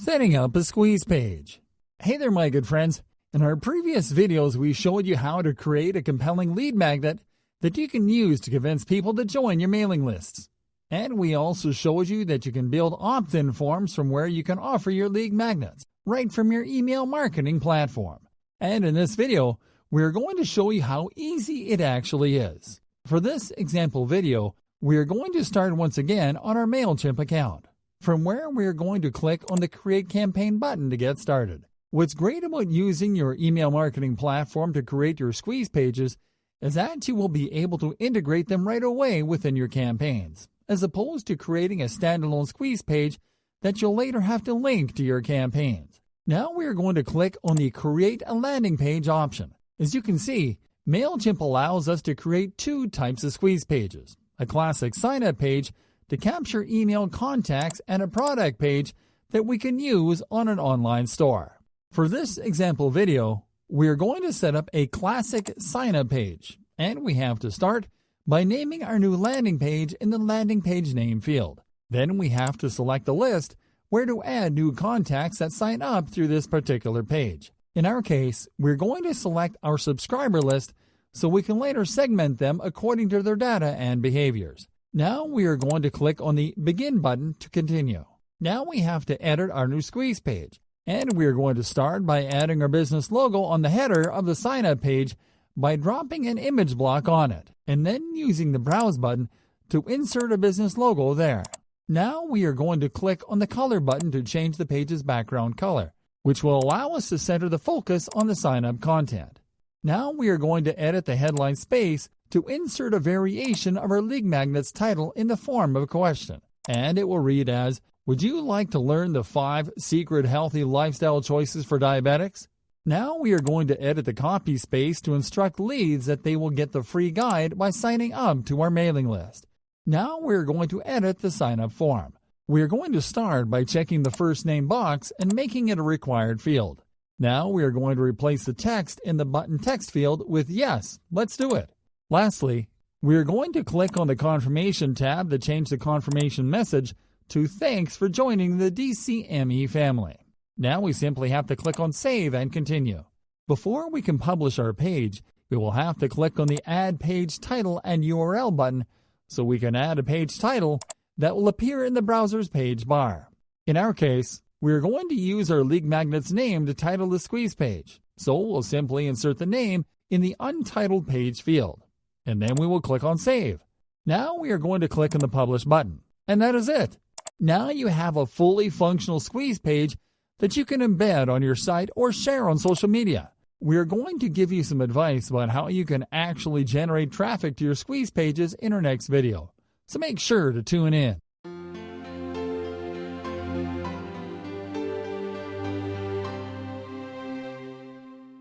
Setting up a squeeze page. Hey there, my good friends. In our previous videos, we showed you how to create a compelling lead magnet that you can use to convince people to join your mailing lists. And we also showed you that you can build opt-in forms from where you can offer your lead magnets right from your email marketing platform. And in this video, we're going to show you how easy it actually is. For this example video, we are going to start once again on our MailChimp account, from where we are going to click on the Create Campaign button to get started. What's great about using your email marketing platform to create your squeeze pages is that you will be able to integrate them right away within your campaigns, as opposed to creating a standalone squeeze page that you'll later have to link to your campaigns. Now we are going to click on the Create a Landing Page option. As you can see, MailChimp allows us to create two types of squeeze pages: a classic sign-up page to capture email contacts and a product page that we can use on an online store. For this example video, we are going to set up a classic sign-up page, and we have to start by naming our new landing page in the landing page name field. Then we have to select the list where to add new contacts that sign up through this particular page. In our case, we're going to select our subscriber list so we can later segment them according to their data and behaviors. Now we are going to click on the Begin button to continue. Now we have to edit our new squeeze page, and we are going to start by adding our business logo on the header of the sign-up page by dropping an image block on it, and then using the Browse button to insert a business logo there. Now we are going to click on the Color button to change the page's background color, which will allow us to center the focus on the sign-up content. Now we are going to edit the headline space to insert a variation of our lead magnet's title in the form of a question, and it will read as, "Would you like to learn the 5 secret healthy lifestyle choices for diabetics?" Now we are going to edit the copy space to instruct leads that they will get the free guide by signing up to our mailing list. Now we are going to edit the sign-up form. We are going to start by checking the first name box and making it a required field. Now we are going to replace the text in the button text field with "Yes, let's do it." Lastly, we are going to click on the Confirmation tab to change the confirmation message to "Thanks for joining the DCME family." Now we simply have to click on Save and Continue. Before we can publish our page, we will have to click on the Add Page Title and URL button so we can add a page title that will appear in the browser's page bar. In our case, we are going to use our lead magnet's name to title the squeeze page, so we'll simply insert the name in the Untitled Page field, and then we will click on Save. Now we are going to click on the Publish button, and that is it. Now you have a fully functional squeeze page that you can embed on your site or share on social media. We are going to give you some advice about how you can actually generate traffic to your squeeze pages in our next video, so make sure to tune in.